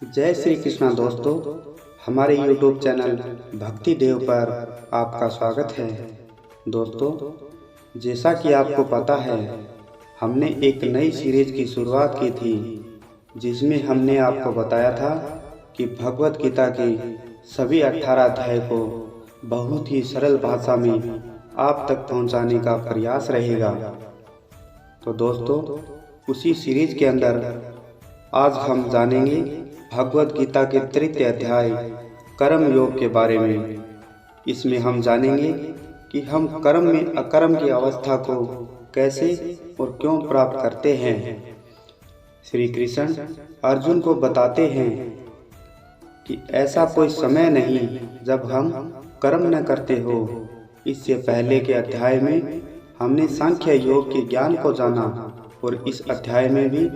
जय श्री कृष्णा दोस्तों, हमारे YouTube चैनल भक्ति देव पर आपका स्वागत है। दोस्तों, जैसा कि आपको पता है, हमने एक नई सीरीज की शुरुआत की थी जिसमें हमने आपको बताया था कि भगवत गीता के सभी 18 अध्याय को बहुत ही सरल भाषा में आप तक पहुंचाने का प्रयास रहेगा। तो दोस्तों, उसी सीरीज के अंदर आज हम जानेंगे भगवत गीता के तृतीय अध्याय कर्म योग के बारे में। इसमें हम जानेंगे कि हम कर्म में अकर्म की अवस्था को कैसे और क्यों प्राप्त करते हैं। श्री कृष्ण अर्जुन को बताते हैं कि ऐसा कोई समय नहीं जब हम कर्म न करते हो। इससे पहले के अध्याय में हमने सांख्य योग के ज्ञान को जाना और इस अध्याय में भी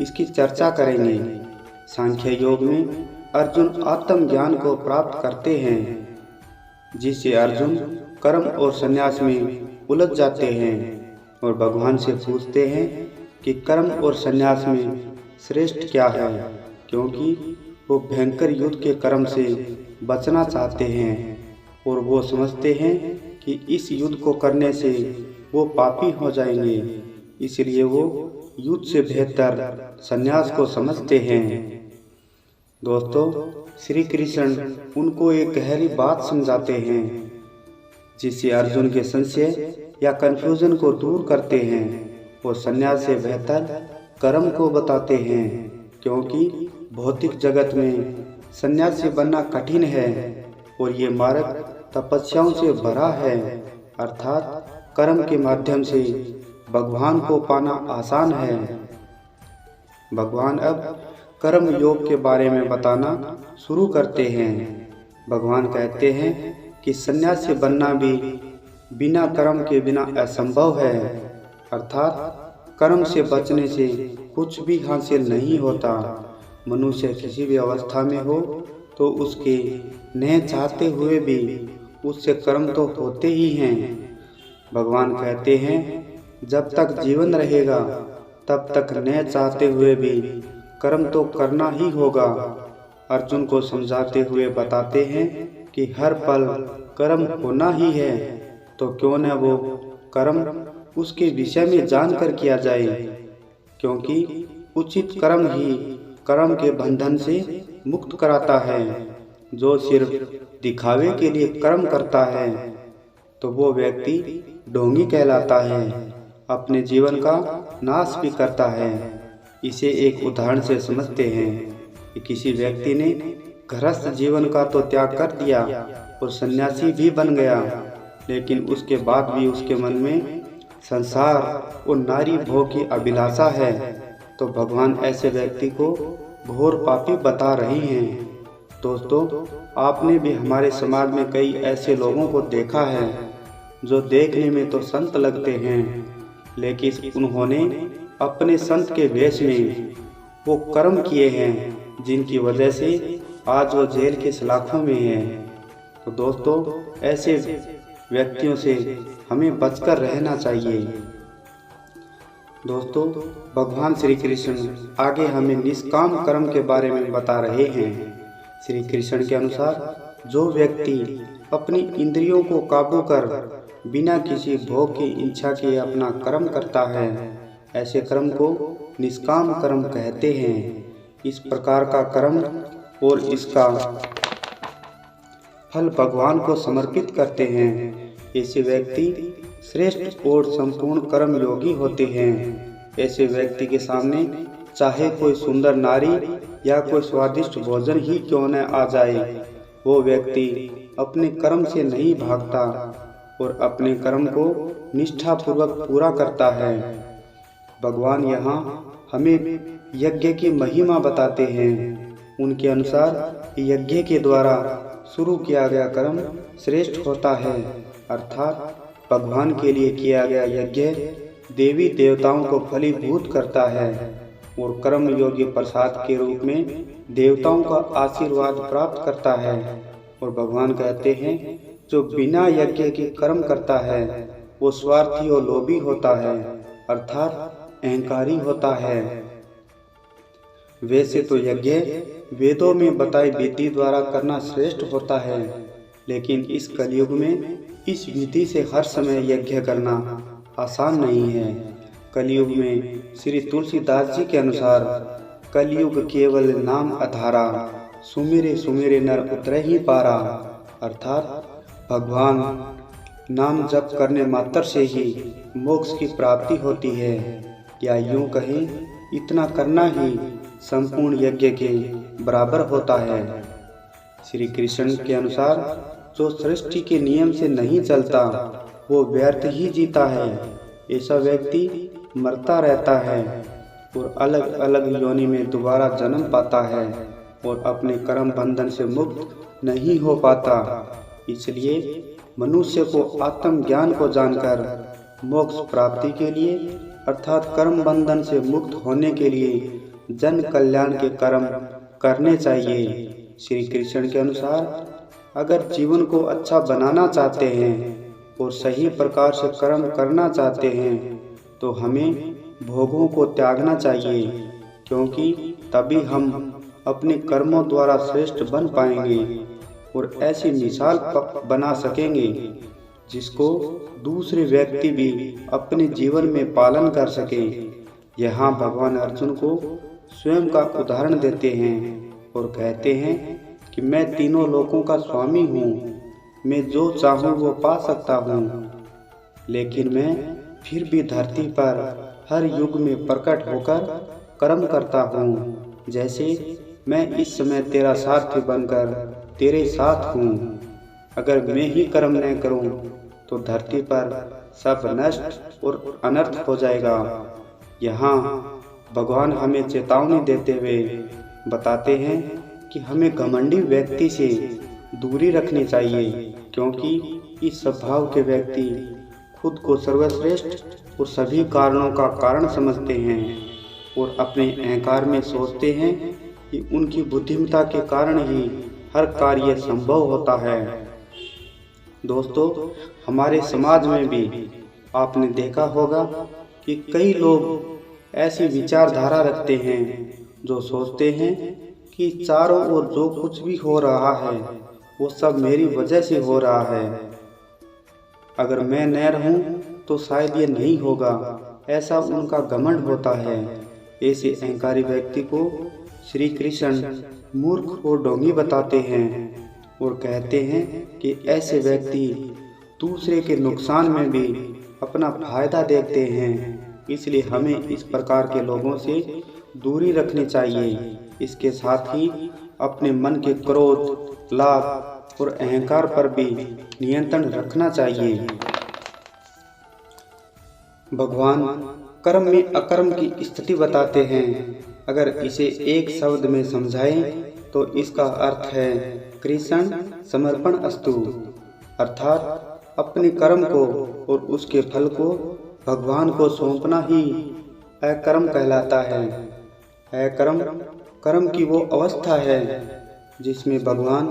इसकी चर्चा करेंगे। सांख्य योग में अर्जुन आत्म ज्ञान को प्राप्त करते हैं, जिससे अर्जुन कर्म और संन्यास में उलझ जाते हैं और भगवान से पूछते हैं कि कर्म और संन्यास में श्रेष्ठ क्या है, क्योंकि वो भयंकर युद्ध के कर्म से बचना चाहते हैं और वो समझते हैं कि इस युद्ध को करने से वो पापी हो जाएंगे, इसलिए वो युद्ध से बेहतर संन्यास को समझते हैं। दोस्तों, श्री कृष्ण उनको एक गहरी बात समझाते हैं जिससे अर्जुन के संशय या कंफ्यूजन को दूर करते हैं और संन्यास से बेहतर कर्म को बताते हैं, क्योंकि भौतिक जगत में सन्यासी बनना कठिन है और ये मार्ग तपस्याओं से भरा है, अर्थात कर्म के माध्यम से भगवान को पाना आसान है। भगवान अब कर्म योग के बारे में बताना शुरू करते हैं। भगवान कहते हैं कि सन्यासी बनना भी बिना कर्म के बिना असंभव है, अर्थात कर्म से बचने से कुछ भी हासिल नहीं होता। मनुष्य किसी भी अवस्था में हो तो उसके न चाहते हुए भी उससे कर्म तो होते ही हैं। भगवान कहते हैं जब तक जीवन रहेगा तब तक न चाहते हुए भी कर्म तो करना ही होगा। अर्जुन को समझाते हुए बताते हैं कि हर पल कर्म होना ही है, तो क्यों न वो कर्म उसके विषय में जानकर किया जाए, क्योंकि उचित कर्म ही कर्म के बंधन से मुक्त कराता है। जो सिर्फ दिखावे के लिए कर्म करता है तो वो व्यक्ति ढोंगी कहलाता है, अपने जीवन का नाश भी करता है। इसे एक उदाहरण से समझते हैं कि किसी व्यक्ति ने गृहस्थ जीवन का तो त्याग कर दिया और सन्यासी भी बन गया, लेकिन उसके बाद भी उसके मन में संसार और नारी भोग की अभिलाषा है, तो भगवान ऐसे व्यक्ति को घोर पापी बता रही हैं। दोस्तों, आपने भी हमारे समाज में कई ऐसे लोगों को देखा है जो देखने में तो संत लगते हैं, लेकिन उन्होंने अपने संत के वेश में वो कर्म किए हैं जिनकी वजह से आज वो जेल के सलाखों में हैं। तो दोस्तों, ऐसे व्यक्तियों से हमें बचकर रहना चाहिए। दोस्तों, भगवान श्री कृष्ण आगे हमें निष्काम कर्म के बारे में बता रहे हैं। श्री कृष्ण के अनुसार जो व्यक्ति अपनी इंद्रियों को काबू कर बिना किसी भोग की इच्छा के अपना कर्म करता है, ऐसे कर्म को निष्काम कर्म कहते हैं। इस प्रकार का कर्म और इसका फल भगवान को समर्पित करते हैं। ऐसे व्यक्ति श्रेष्ठ और संपूर्ण कर्म योगी होते हैं। ऐसे व्यक्ति के सामने चाहे कोई सुंदर नारी या कोई स्वादिष्ट भोजन ही क्यों न आ जाए, वो व्यक्ति अपने कर्म से नहीं भागता और अपने कर्म को निष्ठापूर्वक पूरा करता है। भगवान यहाँ हमें यज्ञ की महिमा बताते हैं। उनके अनुसार यज्ञ के द्वारा शुरू किया गया कर्म श्रेष्ठ होता है, अर्थात भगवान के लिए किया गया यज्ञ देवी देवताओं को फलीभूत करता है और कर्म योग्य प्रसाद के रूप में देवताओं का आशीर्वाद प्राप्त करता है। और भगवान कहते हैं जो बिना यज्ञ के कर्म करता है वो स्वार्थी और लोभी होता है, अर्थात अहंकारी होता है। वैसे तो यज्ञ वेदों में बताई विधि द्वारा करना श्रेष्ठ होता है, लेकिन इस कलयुग में इस विधि से हर समय यज्ञ करना आसान नहीं है। कलयुग में श्री तुलसीदास जी के अनुसार कलयुग केवल नाम अधारा, सुमिरे सुमिरे नर उतरे ही पारा। अर्थात भगवान नाम जप करने मात्र से ही मोक्ष की प्राप्ति होती है, या यूं कहें इतना करना ही संपूर्ण यज्ञ के बराबर होता है। श्री कृष्ण के अनुसार जो सृष्टि के नियम से नहीं चलता वो व्यर्थ ही जीता है। ऐसा व्यक्ति मरता रहता है और अलग अलग योनि में दोबारा जन्म पाता है और अपने कर्म बंधन से मुक्त नहीं हो पाता। इसलिए मनुष्य को आत्मज्ञान को जानकर मोक्ष प्राप्ति के लिए अर्थात कर्म बंधन से मुक्त होने के लिए जन कल्याण के कर्म करने चाहिए। श्री कृष्ण के अनुसार अगर जीवन को अच्छा बनाना चाहते हैं और सही प्रकार से कर्म करना चाहते हैं तो हमें भोगों को त्यागना चाहिए, क्योंकि तभी हम अपने कर्मों द्वारा श्रेष्ठ बन पाएंगे और ऐसी मिसाल बना सकेंगे जिसको दूसरे व्यक्ति भी अपने जीवन में पालन कर सके। यहाँ भगवान अर्जुन को स्वयं का उदाहरण देते हैं और कहते हैं कि मैं तीनों लोकों का स्वामी हूँ, मैं जो चाहूँ वो पा सकता हूँ, लेकिन मैं फिर भी धरती पर हर युग में प्रकट होकर कर्म करता हूँ। जैसे मैं इस समय तेरा सारथी बनकर तेरे साथ हूँ। अगर मैं ही कर्म न करूँ तो धरती पर सब नष्ट और अनर्थ हो जाएगा। यहाँ भगवान हमें चेतावनी देते हुए बताते हैं कि हमें घमंडी व्यक्ति से दूरी रखनी चाहिए, क्योंकि इस स्वभाव के व्यक्ति खुद को सर्वश्रेष्ठ और सभी कारणों का कारण समझते हैं और अपने अहंकार में सोचते हैं कि उनकी बुद्धिमत्ता के कारण ही हर कार्य संभव होता है। दोस्तों, हमारे समाज में भी आपने देखा होगा कि कई लोग ऐसी विचारधारा रखते हैं जो सोचते हैं कि चारों ओर जो कुछ भी हो रहा है वो सब मेरी वजह से हो रहा है, अगर मैं न रहूं तो शायद ये नहीं होगा, ऐसा उनका घमंड होता है। ऐसे अहंकारी व्यक्ति को श्री कृष्ण मूर्ख और ढोंगी बताते हैं और कहते हैं कि ऐसे व्यक्ति दूसरे के नुकसान में भी अपना फायदा देखते हैं। इसलिए हमें इस प्रकार के लोगों से दूरी रखनी चाहिए। इसके साथ ही अपने मन के क्रोध, लाभ और अहंकार पर भी नियंत्रण रखना चाहिए। भगवान कर्म में अकर्म की स्थिति बताते हैं। अगर इसे एक शब्द में समझाएं तो इसका अर्थ है कृष्ण समर्पण अस्तु, अर्थात अपने कर्म को और उसके फल को भगवान को सौंपना ही अकर्म कहलाता है। अकर्म कर्म की वो अवस्था है जिसमें भगवान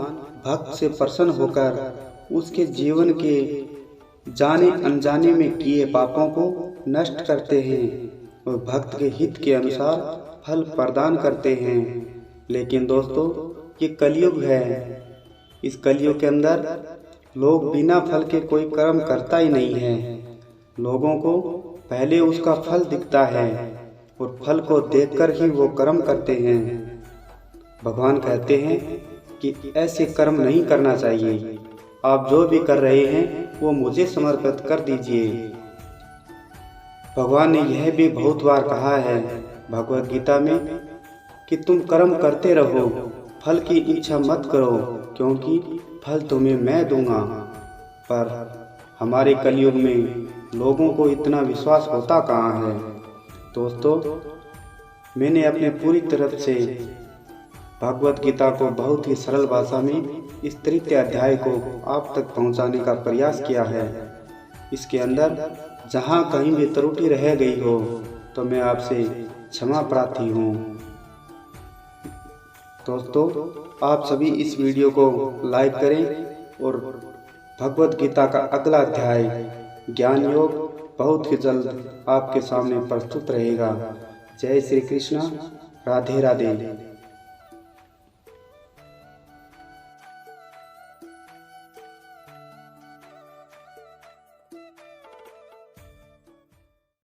भक्त से प्रसन्न होकर उसके जीवन के जाने अनजाने में किए पापों को नष्ट करते हैं और भक्त के हित के अनुसार फल प्रदान करते हैं। लेकिन दोस्तों, ये कलयुग है। इस कलयुग के अंदर लोग बिना फल के कोई कर्म करता ही नहीं है। लोगों को पहले उसका फल दिखता है और फल को देखकर ही वो कर्म करते हैं। भगवान कहते हैं कि ऐसे कर्म नहीं करना चाहिए। आप जो भी कर रहे हैं वो मुझे समर्पित कर दीजिए। भगवान ने यह भी बहुत बार कहा है भगवत गीता में कि तुम कर्म करते रहो, फल की इच्छा मत करो, क्योंकि फल तुम्हें मैं दूंगा। पर हमारे कलयुग में लोगों को इतना विश्वास होता कहाँ है। दोस्तों, मैंने अपने पूरी तरफ से भगवत गीता को बहुत ही सरल भाषा में इस तृतीय अध्याय को आप तक पहुंचाने का प्रयास किया है। इसके अंदर जहां कहीं भी त्रुटि रह गई हो तो मैं आपसे क्षमा प्रार्थी हूँ। दोस्तों, आप सभी इस वीडियो को लाइक करें और भगवत गीता का अगला अध्याय ज्ञान योग बहुत ही जल्द आपके सामने प्रस्तुत रहेगा। जय श्री कृष्ण, राधे राधे।